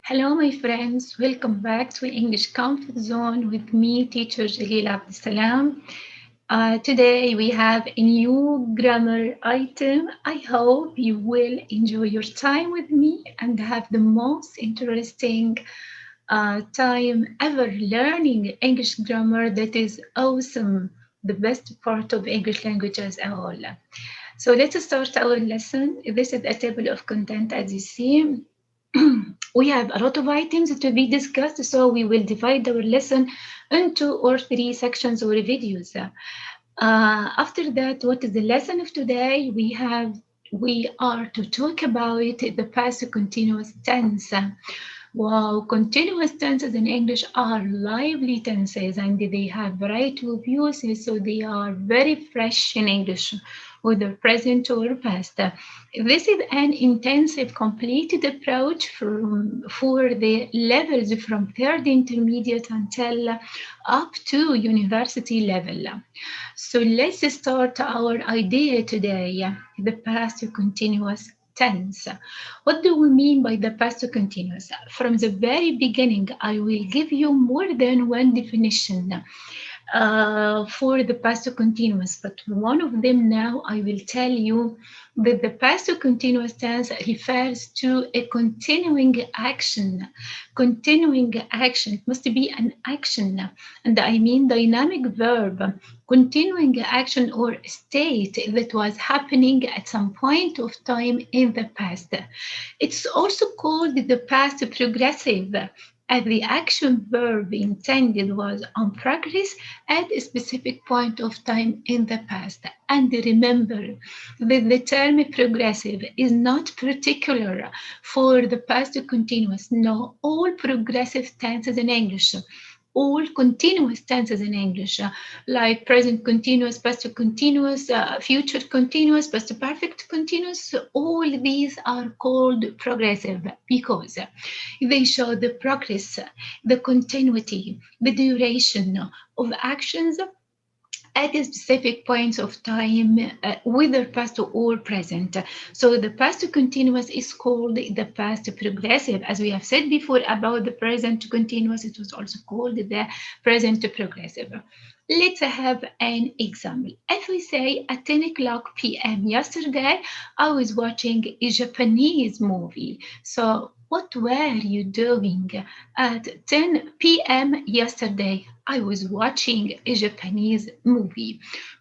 Hello, my friends. Welcome back to English Comfort Zone with me, teacher Jalil Abdesalam. Today we have a new grammar item. I hope you will enjoy your time with me and have the most interesting time ever learning English grammar. That is awesome. The best part of English language as a whole. So let's start our lesson. This is a table of content as you see. We have a lot of items to be discussed, so we will divide our lesson into or three sections or videos. After that, what is the lesson of today? We are to talk about the past continuous tense. Wow, continuous tenses in English are lively tenses and they have variety of uses, so they are very fresh in English, whether present or past. This is an intensive, completed approach for the levels from third intermediate until up to university level. So let's start our idea today, the past continuous tense. What do we mean by the past continuous? From the very beginning, I will give you more than one definition for the past continuous, but one of them now I will tell you that the past continuous tense refers to a continuing action. Continuing action, it must be an action, and I mean dynamic verb. Continuing action or state that was happening at some point of time in the past. It's also called the past progressive, as the action verb intended was on progress at a specific point of time in the past. And remember that the term progressive is not particular for the past continuous. No, all progressive tenses in English, all continuous tenses in English, like present continuous, past continuous, future continuous, past perfect continuous, all these are called progressive because they show the progress, the continuity, the duration of actions at specific points of time, whether past or present. So the past continuous is called the past progressive. As we have said before about the present continuous, it was also called the present progressive. Let's have an example. If we say at 10 o'clock p.m. yesterday, I was watching a Japanese movie. So what were you doing at 10 p.m. yesterday? I was watching a Japanese movie.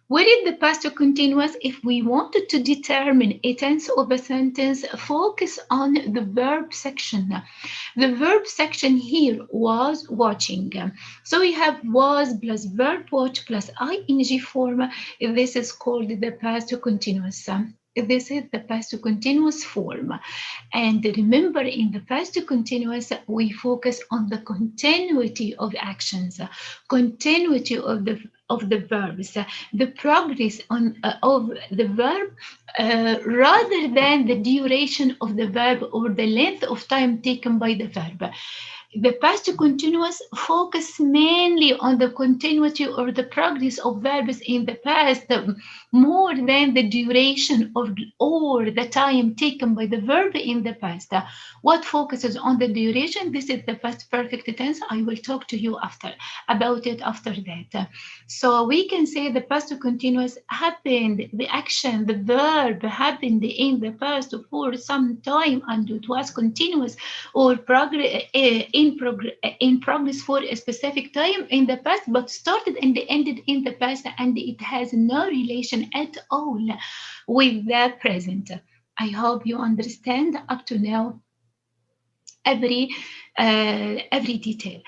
What is the past continuous? If we wanted to determine a tense of a sentence, focus on the verb section. The verb section here was watching. So we have was plus verb watch plus ing form. This is called the past continuous. This is the past continuous form. And remember, in the past continuous, we focus on the continuity of actions, continuity of the verbs, the progress of the verb, rather than the duration of the verb or the length of time taken by the verb. The past continuous focus mainly on the continuity or the progress of verbs in the past more than the duration of or the time taken by the verb in the past. What focuses on the duration? This is the past perfect tense. I will talk to you about it after that. So we can say the past continuous happened, the action, the verb happened in the past for some time and it was continuous or in progress for a specific time in the past, but started and ended in the past, and it has no relation at all with the present. I hope you understand up to now every detail.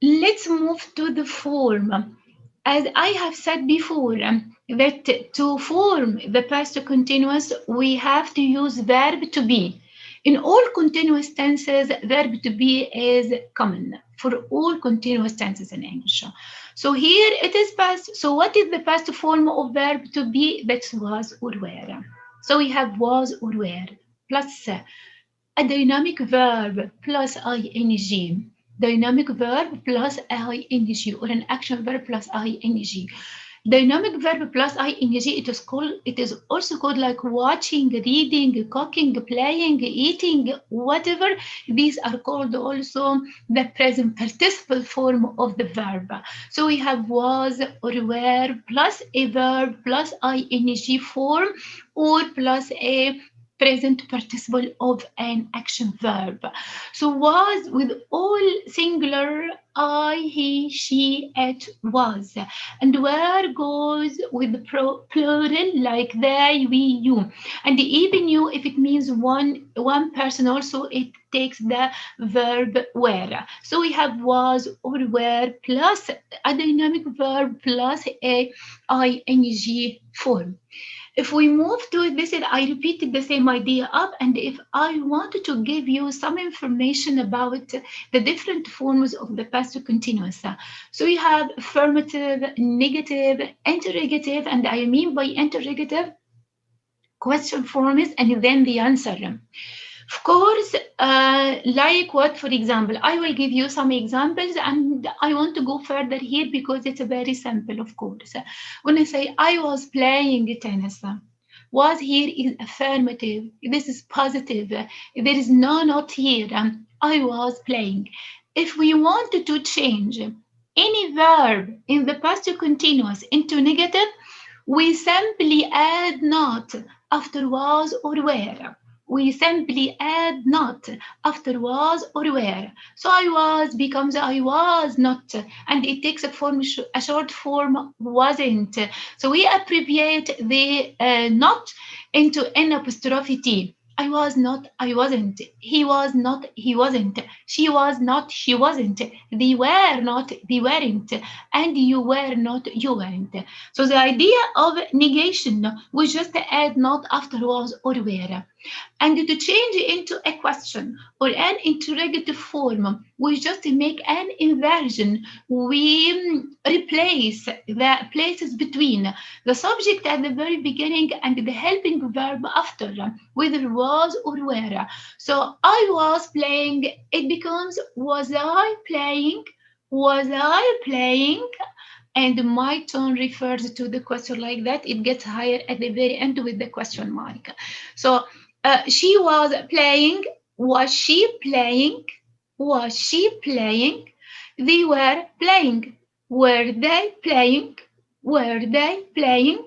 Let's move to the form. As I have said before, that to form the past continuous, we have to use verb to be. In all continuous tenses, verb to be is common for all continuous tenses in English. So here it is past. So what is the past form of verb to be? That was or were. So we have was or were plus a dynamic verb plus ing. Dynamic verb plus ing or an action verb plus ing. Dynamic verb plus ing, it is also called like watching, reading, cooking, playing, eating, whatever. These are called also the present participle form of the verb. So we have was or were plus a verb plus ing form, or plus a present participle of an action verb. So was with all singular I, he, she, it, was. And where goes with the plural like they, we, you. And even you, if it means one person also, it takes the verb were. So we have was or were plus a dynamic verb plus a ing form. If we move to this, I repeated the same idea up, and if I wanted to give you some information about the different forms of the past continuous. So we have affirmative, negative, interrogative, and I mean by interrogative, question forms and then the answer. Of course, like what, for example, I will give you some examples and I want to go further here because it's very simple, of course. When I say I was playing tennis, was here is affirmative. This is positive. There is no not here. I was playing. If we wanted to change any verb in the past continuous into negative, we simply add not after was or were. We simply add not after was or were. So I was becomes I was not, and it takes a short form wasn't. So we abbreviate the not into n apostrophe t. I was not, I wasn't. He was not, he wasn't. She was not, she wasn't. They were not, they weren't. And you were not, you weren't. So the idea of negation, we just add not after was or were. And to change into a question or an interrogative form, we just make an inversion. We replace the places between the subject at the very beginning and the helping verb after, whether was or were. So I was playing, it becomes was I playing? Was I playing? And my tone refers to the question like that. It gets higher at the very end with the question mark. So she was playing. Was she playing? Was she playing? They were playing. Were they playing? Were they playing?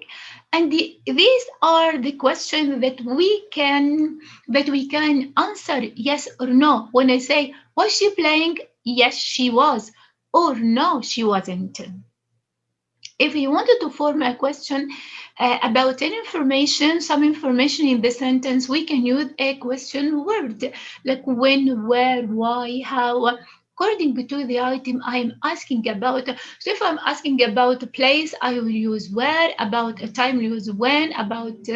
And these are the questions that we can answer yes or no. When I say was she playing? Yes, she was. Or no, she wasn't. If you wanted to form a question about any information, some information in the sentence, we can use a question word like when, where, why, how, according to the item I'm asking about. So if I'm asking about a place, I will use where, about a time, I use when, about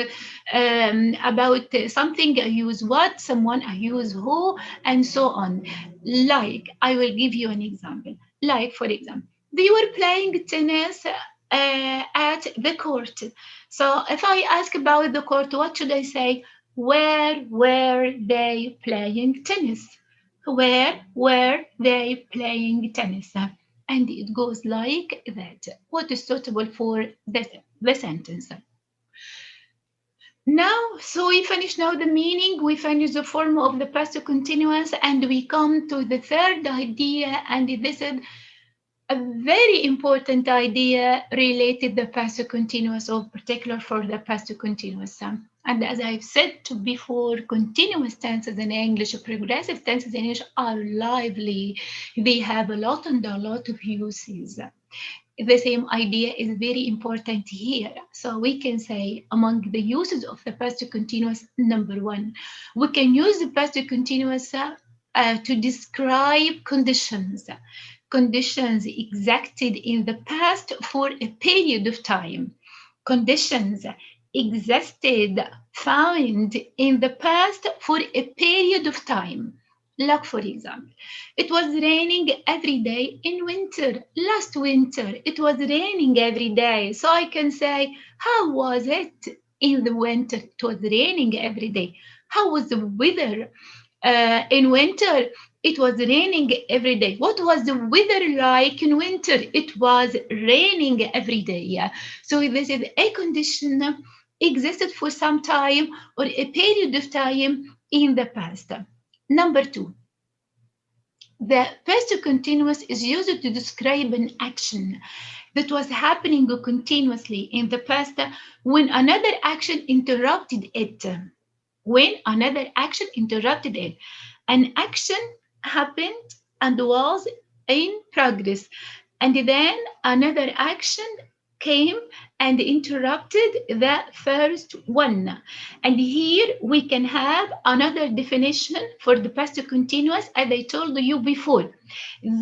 something, I use what, someone, I use who, and so on. Like, I will give you an example. Like, for example, they were playing tennis at the court. So if I ask about the court, what should I say? Where were they playing tennis? Where were they playing tennis? And it goes like that. What is suitable for the sentence? Now, so we finish now the meaning, we finish the form of the past continuous, and we come to the third idea, and this is a very important idea related to the past continuous, or particular for the past continuous. And as I've said before, continuous tenses in English, progressive tenses in English are lively. They have a lot and a lot of uses. The same idea is very important here. So we can say among the uses of the past continuous, number one, we can use the past continuous to describe conditions exacted in the past for a period of time. Conditions existed, found in the past for a period of time. Like, for example, it was raining every day in winter. Last winter, it was raining every day. So I can say, how was it in the winter? It was raining every day. How was the weather in winter? It was raining every day. What was the weather like in winter? It was raining every day. So this is a condition existed for some time or a period of time in the past. Number two, the past continuous is used to describe an action that was happening continuously in the past when another action interrupted it. When another action interrupted it. An action happened and was in progress, and then another action came and interrupted the first one. And here we can have another definition for the past continuous, as I told you before,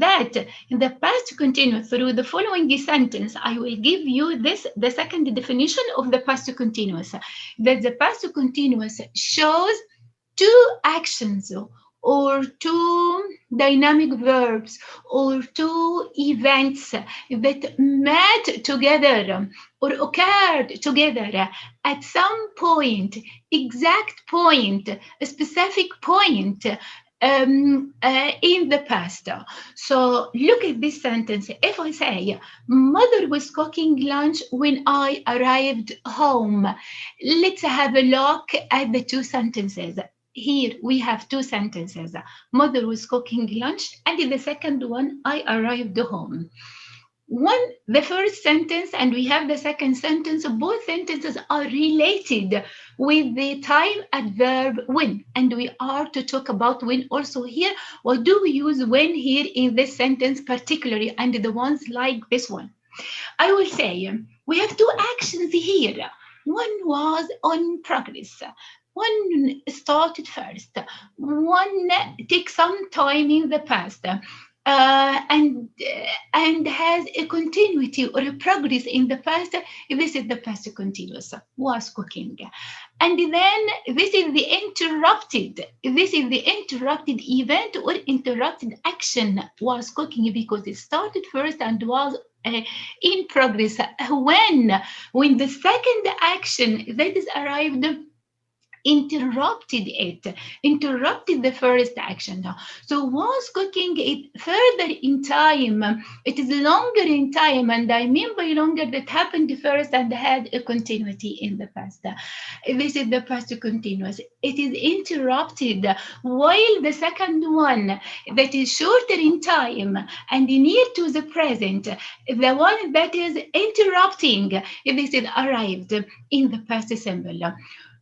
that in the past continuous through the following sentence, I will give you this, the second definition of the past continuous, that the past continuous shows two actions or two dynamic verbs or two events that met together or occurred together at some point, exact point, a specific point in the past. So look at this sentence. If I say, mother was cooking lunch when I arrived home, let's have a look at the two sentences. Here we have two sentences. Mother was cooking lunch, and in the second one, I arrived home. The first sentence and we have the second sentence, both sentences are related with the time adverb when, and we are to talk about when also here. What do we use when here in this sentence particularly, and the ones like this one? I will say we have two actions here. One was on progress. One started first. One takes some time in the past. And has a continuity or a progress in the past. This is the past continuous, was cooking. And then this is the interrupted. This is the interrupted event or interrupted action, was cooking, because it started first and was in progress. When the second action that is arrived interrupted the first action. So was cooking it further in time. It is longer in time, and I mean by longer that happened first and had a continuity in the past. This is the past continuous. It is interrupted, while the second one that is shorter in time and near to the present, the one that is interrupting, this is arrived in the past simple.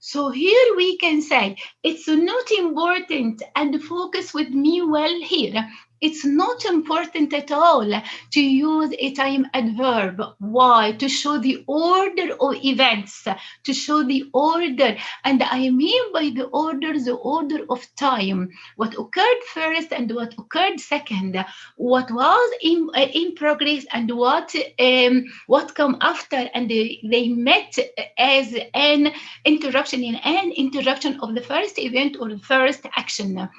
So here we can say it's not important, and focus with me well here. It's not important at all to use a time adverb. Why? To show the order of events, to show the order. And I mean by the order of time. What occurred first and what occurred second. What was in progress and what come after. And they met as an interruption of the first event or the first action.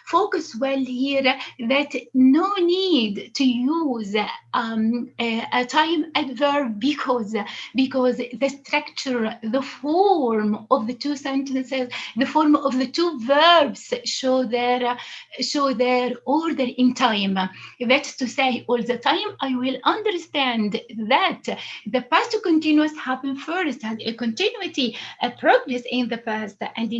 Focus well here that no need to use a time adverb because the structure, the form of the two sentences, the form of the two verbs show their order in time. That's to say, all the time I will understand that the past continuous happened first, has a continuity, a progress in the past, and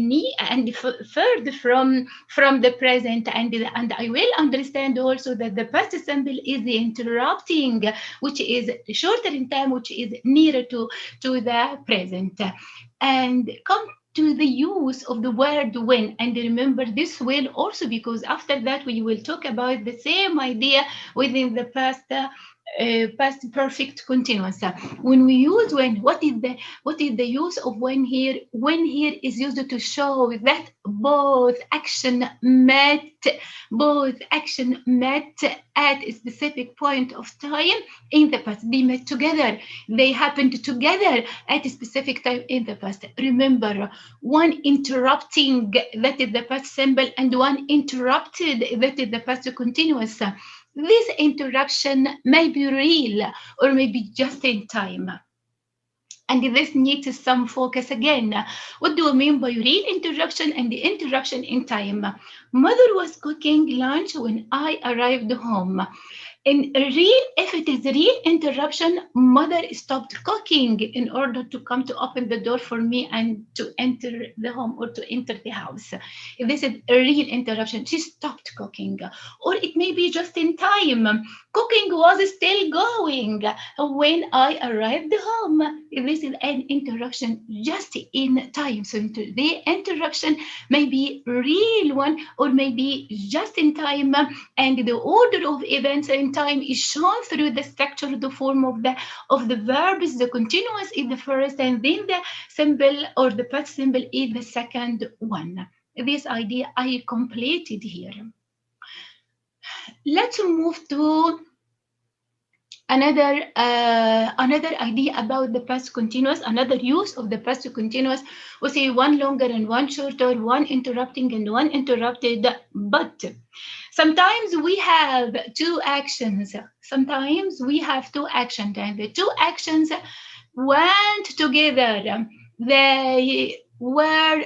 further from the present. And I will understand also that the past simple is the interrupting, which is shorter in time, which is nearer to the present. And come to the use of the word when, and remember this will also, because after that we will talk about the same idea within the past perfect continuous. When we use when, what is the use of when here? When here is used to show that both action met at a specific point of time in the past. They met together. They happened together at a specific time in the past. Remember, one interrupting, that is the past simple, and one interrupted, that is the past continuous. This interruption may be real or maybe just in time. And this needs some focus again. What do I mean by real interruption and the interruption in time? Mother was cooking lunch when I arrived home. If it is a real interruption, mother stopped cooking in order to come to open the door for me and to enter the home or to enter the house. If this is a real interruption, she stopped cooking. Or it may be just in time. Cooking was still going when I arrived home. If this is an interruption just in time. So the interruption may be real one or maybe just in time, and the order of events in time is shown through the structure, the form of the verbs. The continuous is the first, and then the simple or the past simple is the second one. This idea I completed here. Let's move to another idea about the past continuous. Another use of the past continuous, we say one longer and one shorter, one interrupting and one interrupted. But sometimes we have two actions. Sometimes we have two actions, and the two actions went together. They were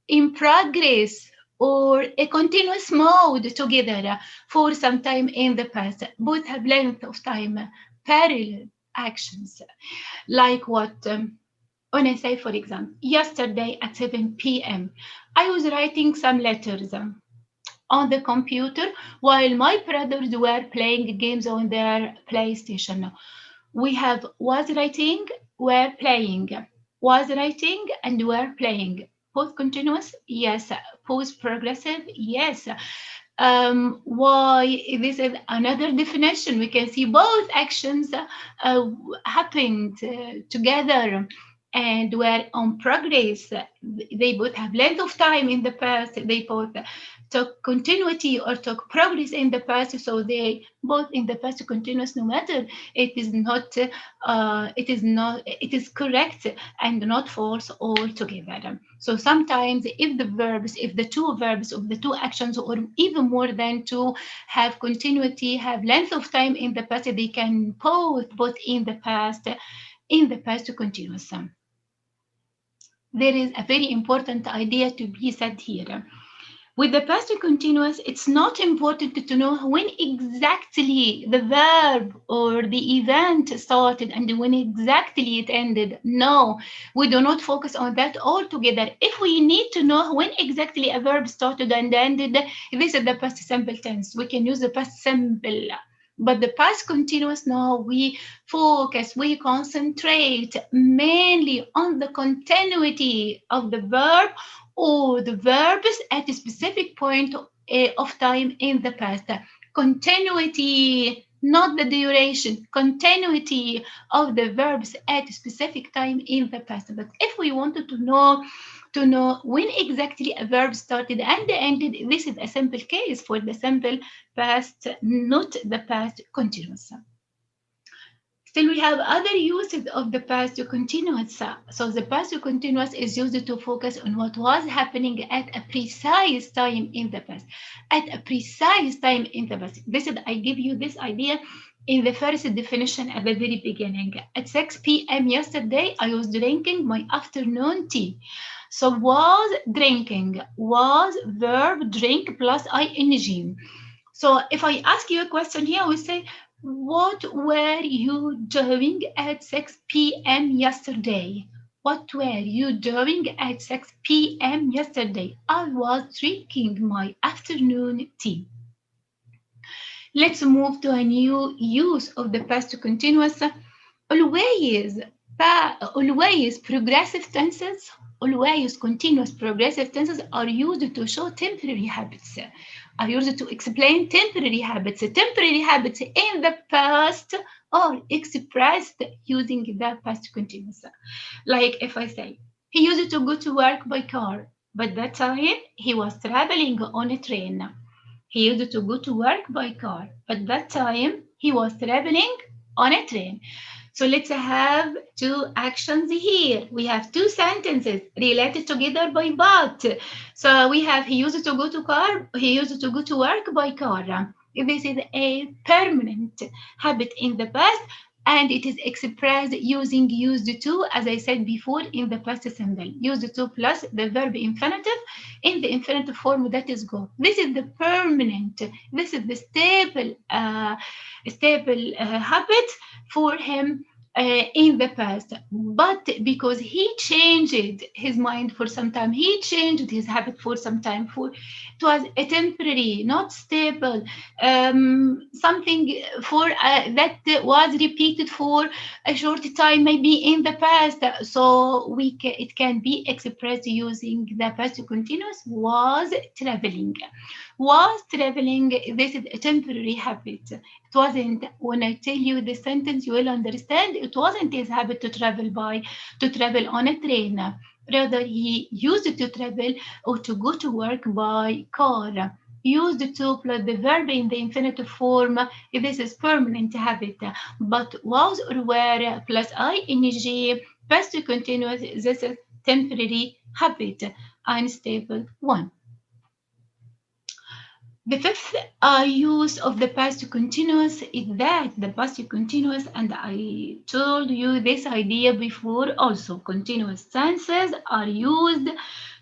in progress or a continuous mode together for some time in the past. Both have length of time, parallel actions. Like what? When I say, for example, yesterday at 7 p.m., I was writing some letters on the computer while my brothers were playing games on their PlayStation. We have was writing, were playing, was writing, and were playing. Both continuous? Yes. Both progressive? Yes. Why this is another definition. We can see both actions happened together and were on progress. They both have length of time in the past. They both took continuity or took progress in the past. So they both in the past continuous, no matter it is not, it is correct and not false altogether. So sometimes if the two verbs of the two actions or even more than two have continuity, have length of time in the past, they can both in the past continuous. There is a very important idea to be said here. With the past continuous, it's not important to know when exactly the verb or the event started and when exactly it ended. No, we do not focus on that altogether. If we need to know when exactly a verb started and ended, this is the past simple tense. We can use the past simple. But the past continuous, now we focus, we concentrate mainly on the continuity of the verb or the verbs at a specific point of time in the past. Continuity, not the duration, continuity of the verbs at a specific time in the past. But if we wanted to know when exactly a verb started and ended, this is a simple case for the simple past, not the past continuous. Still, we have other uses of the past continuous. So the past continuous is used to focus on what was happening at a precise time in the past. At a precise time in the past. This is, I give you this idea in the first definition at the very beginning. At 6 p.m. yesterday, I was drinking my afternoon tea. So was drinking, was verb drink plus ing. So if I ask you a question here, I will say, what were you doing at 6 p.m. yesterday? What were you doing at 6 p.m. yesterday? I was drinking my afternoon tea. Let's move to a new use of the past continuous. Always progressive tenses, always continuous progressive tenses are used to show temporary habits, are used to explain temporary habits. Temporary habits in the past are expressed using the past continuous. Like if I say, he used to go to work by car, but that time he was traveling on a train. He used to go to work by car, but that time he was traveling on a train. So let's have two actions here. We have two sentences related together by but. So we have he used to go to car, he used to go to work by car. This is a permanent habit in the past. and it is expressed using used to, as I said before, in the past simple. Used to plus the verb infinitive in the infinitive form, that is go. This is the permanent, this is the stable habit for him in the past. But because he changed his mind for some time, he changed his habit for some time, for it was a temporary, not stable, something for that was repeated for a short time, maybe in the past. So it can be expressed using the past continuous. Was traveling. Was traveling. This is a temporary habit. It wasn't, when I tell you the sentence, you will understand. It wasn't his habit to travel on a train. Rather, he used to travel or to go to work by car. Used to plus the verb in the infinitive form if this is permanent habit. But was or were plus ing past continuous, this is temporary habit, unstable one. The fifth use of the past continuous is that the past continuous, and I told you this idea before also, continuous tenses are used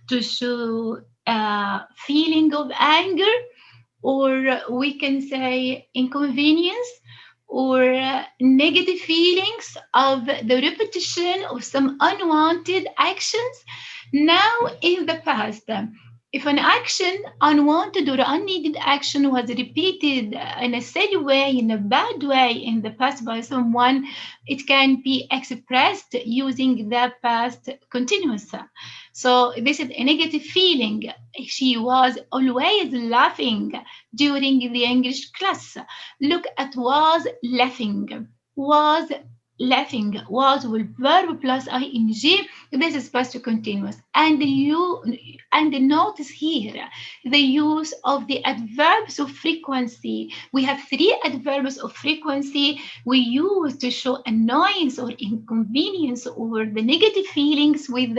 to show a feeling of anger, or we can say inconvenience, or negative feelings of the repetition of some unwanted actions. Now, in the past, if an action, unwanted or unneeded action, was repeated in a silly way, in a bad way in the past by someone, it can be expressed using the past continuous. So this is a negative feeling. She was always laughing during the English class. Look at was laughing. Was laughing. Was with verb plus ing. This is past continuous. And notice here the use of the adverbs of frequency. We have three adverbs of frequency we use to show annoyance or inconvenience or the negative feelings with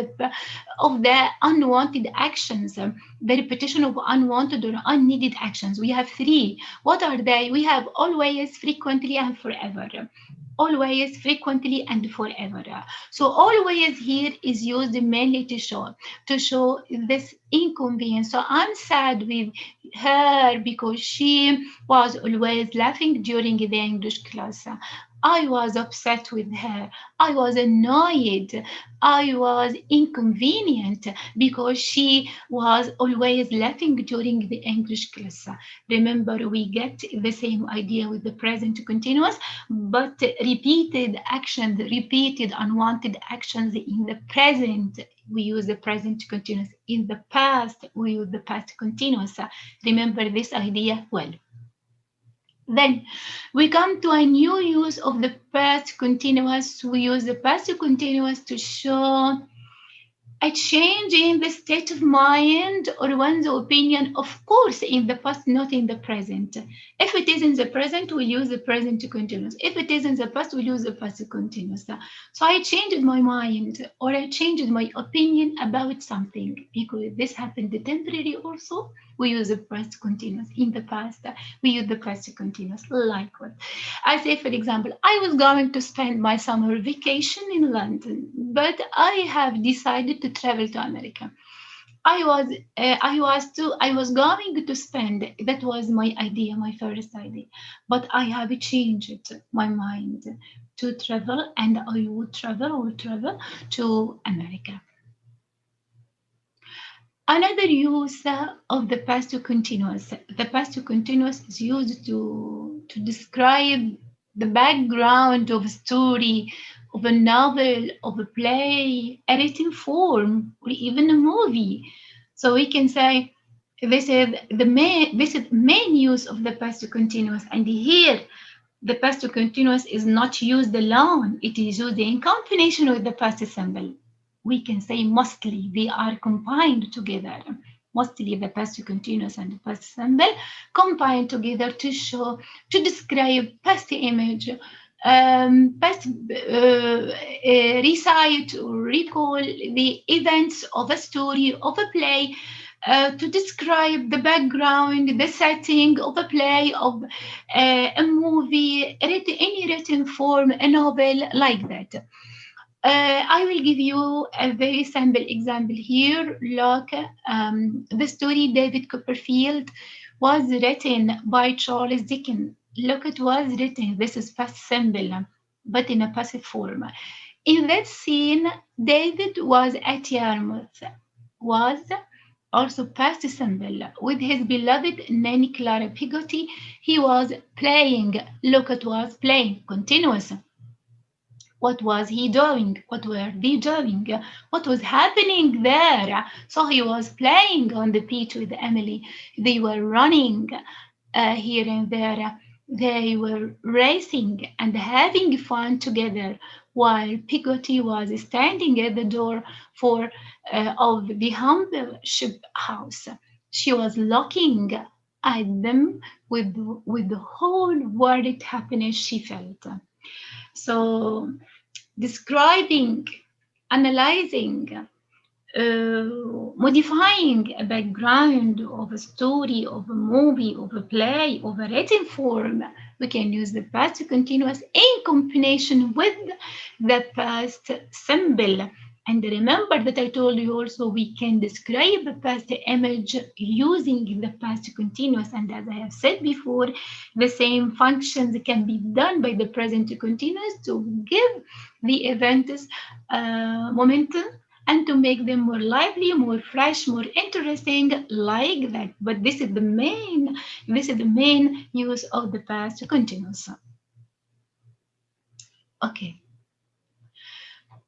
of the unwanted actions, the repetition of unwanted or unneeded actions. We have three. What are they? We have always, frequently, and forever. Always, frequently, and forever. So always here is used mainly to show this inconvenience. So I'm sad with her because she was always laughing during the English class. I was upset with her. I was annoyed. I was inconvenient because she was always laughing during the English class. Remember, we get the same idea with the present continuous, but repeated actions, repeated unwanted actions in the present, we use the present continuous. In the past, we use the past continuous. Remember this idea well. Then we come to a new use of the past continuous. We use the past continuous to show a change in the state of mind or one's opinion, of course, in the past, not in the present. If it is in the present, we'll use the present continuous. If it is in the past, we'll use the past continuous. So I changed my mind, or I changed my opinion about something because this happened temporarily also. We use the past continuous. In the past, we use the past continuous. Like what? I say, for example, I was going to spend my summer vacation in London, but I have decided to travel to America. I was going to spend. That was my idea, my first idea, but I have changed my mind to travel, and I would travel to America. Another use of the past continuous. The past continuous is used to describe the background of a story, of a novel, of a play, a written form, or even a movie. So we can say this is main use of the past continuous. And here, the past continuous is not used alone. It is used in combination with the past simple. We can say mostly they are combined together. Mostly the past continuous and the past simple combined together to describe past image, past recite or recall the events of a story, of a play, to describe the background, the setting of a play, of a movie, any written form, a novel, like that. I will give you a very simple example here. Look, the story David Copperfield was written by Charles Dickens. Look, it was written. This is past simple, but in a passive form. In that scene, David was at Yarmouth, was also past simple, with his beloved nanny Clara Peggotty. He was playing. Look, it was playing continuous. What was he doing? What were they doing? What was happening there? So he was playing on the beach with Emily. They were running here and there. They were racing and having fun together while Peggotty was standing at the door of the humble ship house. She was looking at them with the whole world happiness she felt. So describing, analyzing, modifying a background of a story, of a movie, of a play, of a written form, we can use the past continuous in combination with the past simple. And remember that I told you also we can describe a past image using the past continuous. And as I have said before, the same functions can be done by the present continuous to give the events momentum and to make them more lively, more fresh, more interesting, like that. But this is the main use of the past continuous. Okay.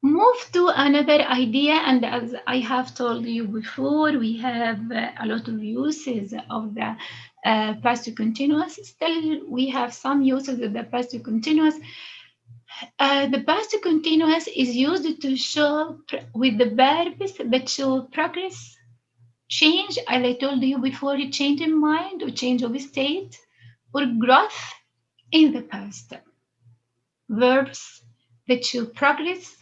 Move to another idea, and as I have told you before, we have a lot of uses of the past continuous. Still, we have some uses of the past continuous. The past continuous is used to show with the verbs that show progress, change, as I told you before, a change in mind or change of state, or growth in the past. Verbs that show progress,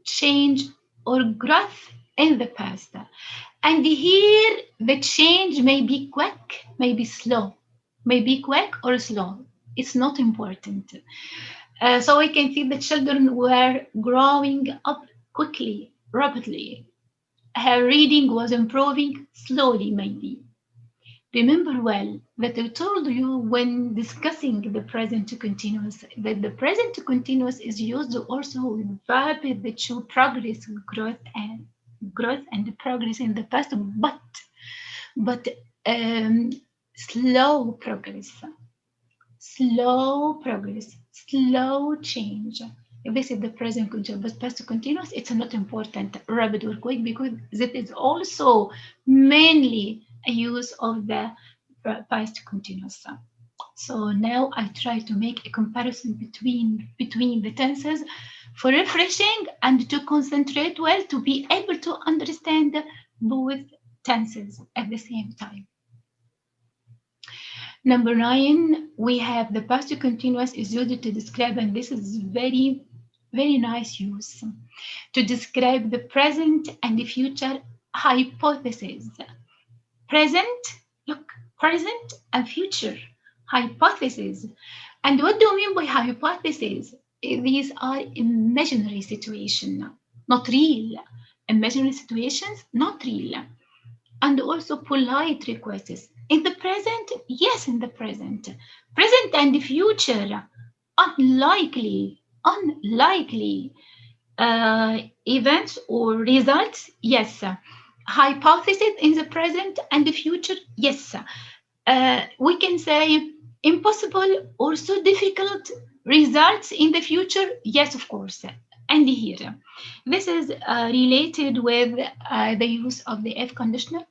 change, or growth in the past. And here the change may be quick, may be slow, may be quick or slow. It's not important. So we can see the children were growing up quickly, rapidly. Her reading was improving slowly, maybe. Remember well that I told you when discussing the present continuous that the present continuous is used also with verbs that show progress, growth and progress in the past, but slow progress, slow change. If this is the present continuous, but past continuous, it's not important, rapid or quick, because that is also mainly a use of the past continuous. So now I try to make a comparison between the tenses for refreshing and to concentrate well to be able to understand both tenses at the same time. Number 9, we have the past continuous is used to describe, and this is very, very nice use, to describe the present and the future hypotheses. Present, look, present and future hypotheses. And what do you mean by hypotheses? These are imaginary situations, not real. Imaginary situations, not real. And also polite requests. In the present, yes, in the present. Present and future, unlikely events or results, yes. Hypothesis in the present and the future, yes. We can say impossible or so difficult results in the future, yes, of course. And here, this is related with the use of the if conditional.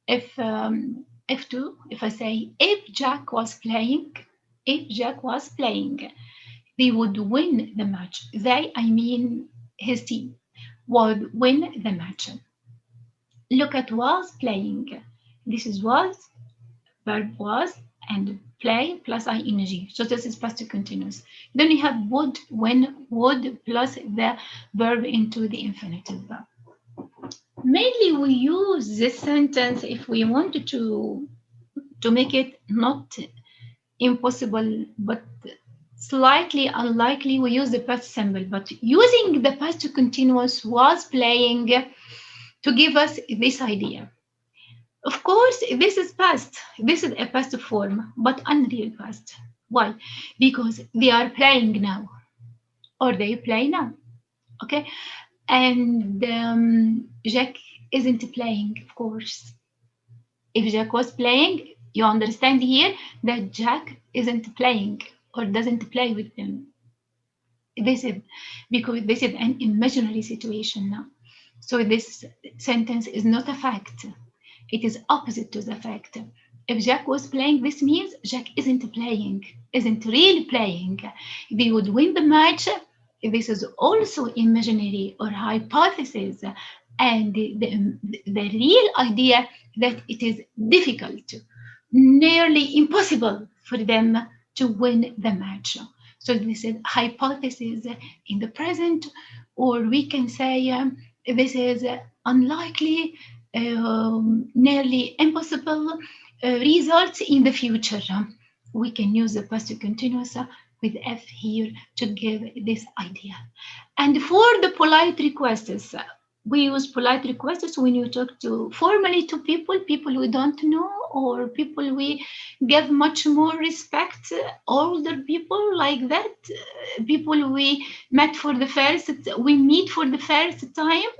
If I say if Jack was playing, they would win the match. They, I mean his team, would win the match. Look at was playing. This is was, verb was, and play plus ing. So this is past continuous. Then you have would plus the verb into the infinitive. Mainly, we use this sentence if we wanted to make it not impossible, but slightly unlikely. We use the past simple, but using the past continuous was playing to give us this idea. Of course, this is past. This is a past form, but unreal past. Why? Because they are playing now, or they play now. Okay, and Jack isn't playing, of course. If Jack was playing, you understand here that Jack isn't playing or doesn't play with them. This is because this is an imaginary situation now. So this sentence is not a fact. It is opposite to the fact. If Jack was playing, this means Jack isn't playing, isn't really playing. They would win the match. This is also imaginary or hypothesis, and the real idea that it is difficult, nearly impossible for them to win the match. So this is hypothesis in the present, or we can say this is unlikely, nearly impossible results in the future. We can use the past continuous with F here to give this idea. And for the polite requests, we use polite requests when you talk to formally to people we don't know, or people we give much more respect, older people like that, people we meet for the first time.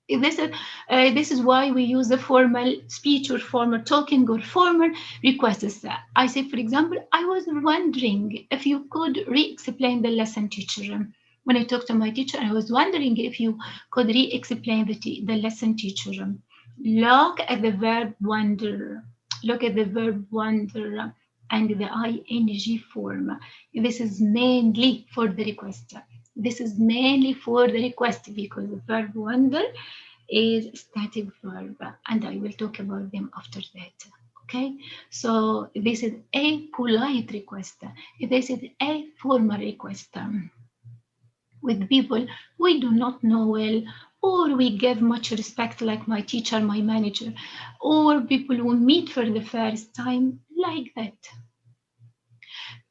This is why we use the formal speech or formal talking or formal requests. I say, for example, I was wondering if you could re-explain the lesson, teacher. When I talked to my teacher, I was wondering if you could re-explain the lesson, teacher. Look at the verb wonder. Look at the verb wonder and the ing form. This is mainly for the request. This is mainly for the request because the verb wonder is static verb, and I will talk about them after that. Okay, so this is a polite request. This is a formal request with people we do not know well, or we give much respect, like my teacher, my manager, or people we meet for the first time, like that.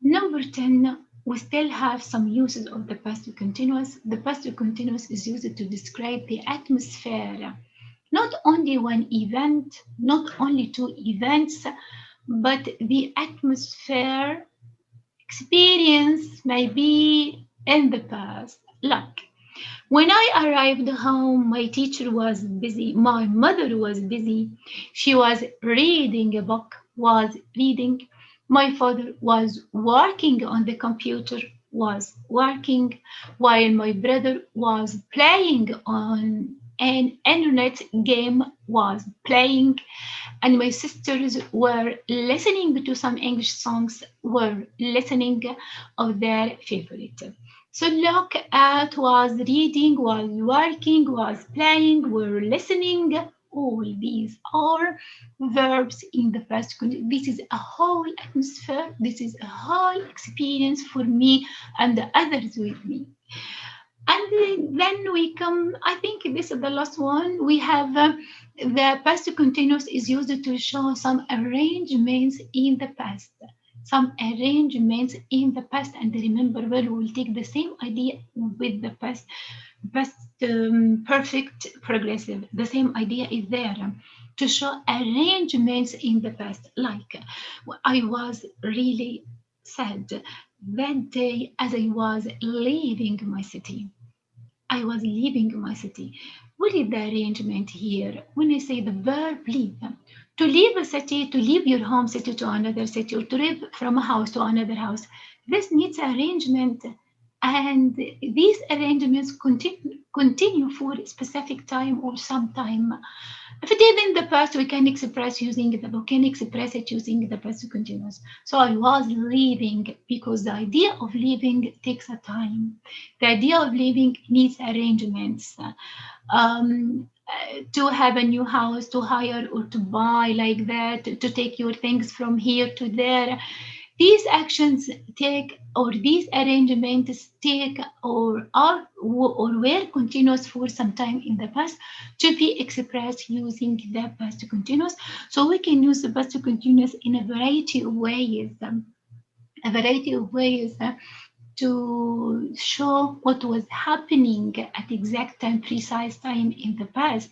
Number 10, we still have some uses of the past continuous. The past continuous is used to describe the atmosphere. Not only one event, not only two events, but the atmosphere experience may be in the past. Like when I arrived home, my teacher was busy, my mother was busy. She was reading a book, was reading. My father was working on the computer, was working, while my brother was playing on an internet game, was playing, and my sisters were listening to some English songs, were listening of their favorite. So look at was reading, was working, was playing, were listening. All these are verbs in the past. This is a whole atmosphere. This is a whole experience for me and the others with me. And then we come, I think this is the last one. We have the past continuous is used to show some arrangements in the past. Some arrangements in the past. And remember, well, we'll take the same idea with the past perfect progressive. The same idea is there to show arrangements in the past. Like I was really sad that day as I was leaving my city. I was leaving my city. What is the arrangement here? When I say the verb leave, to leave a city, to leave your home city to another city, or to live from a house to another house, this needs arrangement. And these arrangements continue for a specific time or some time. If it is in the past, we can express it using the past continuous. So I was leaving because the idea of leaving takes a time. The idea of leaving needs arrangements. To have a new house, to hire or to buy like that, to take your things from here to there. These actions take, or these arrangements take, or are or were continuous for some time in the past, to be expressed using the past continuous. So we can use the past continuous in a variety of ways. A variety of ways to show what was happening at exact time, precise time in the past,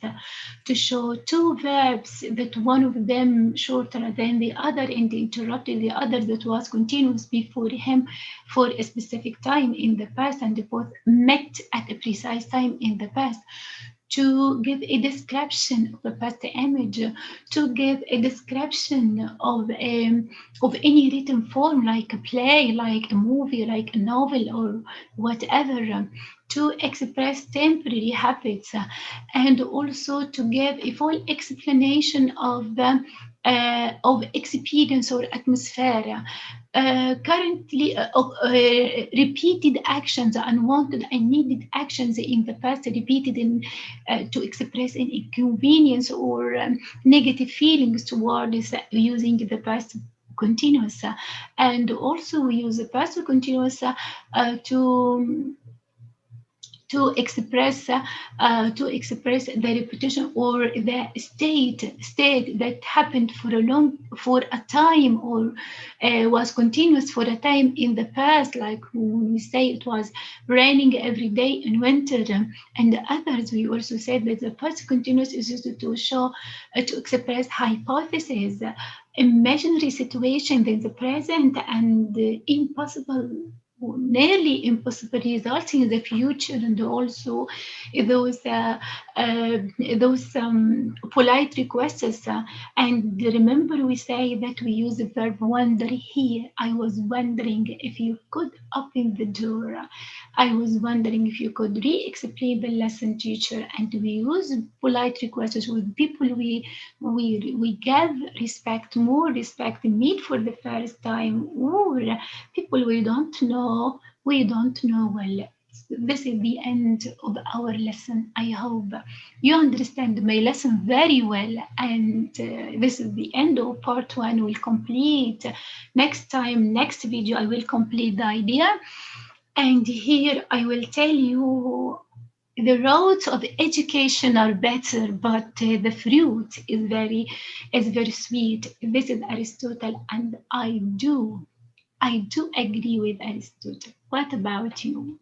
to show two verbs that one of them shorter than the other and interrupted the other that was continuous before him for a specific time in the past, and both met at a precise time in the past, to give a description of a past image, to give a description of any written form, like a play, like a movie, like a novel, or whatever, to express temporary habits, and also to give a full explanation of experience or atmosphere. Currently, repeated actions, unwanted and needed actions in the past, repeated in to express an inconvenience or negative feelings towards using the past continuous. And also we use the past continuous to express the repetition or the state that happened for a time, or was continuous for a time in the past, like when we say it was raining every day in winter. And others, we also said that the past continuous is used to show to express hypotheses, imaginary situations in the present, and impossible, nearly impossible results in the future. And also those uh, uh, those polite requests, and remember we say that we use the verb wonder here. I was wondering if you could open the door. I was wondering if you could re-explain the lesson, teacher. And we use polite requests with people we give respect, more respect, meet for the first time, or people we don't know well. This is the end of our lesson. I hope you understand my lesson very well. And this is the end of part one. We'll complete next time, next video, I will complete the idea. And here I will tell you the roads of education are better, but the fruit is very sweet. This is Aristotle, and I do agree with Aristotle. What about you?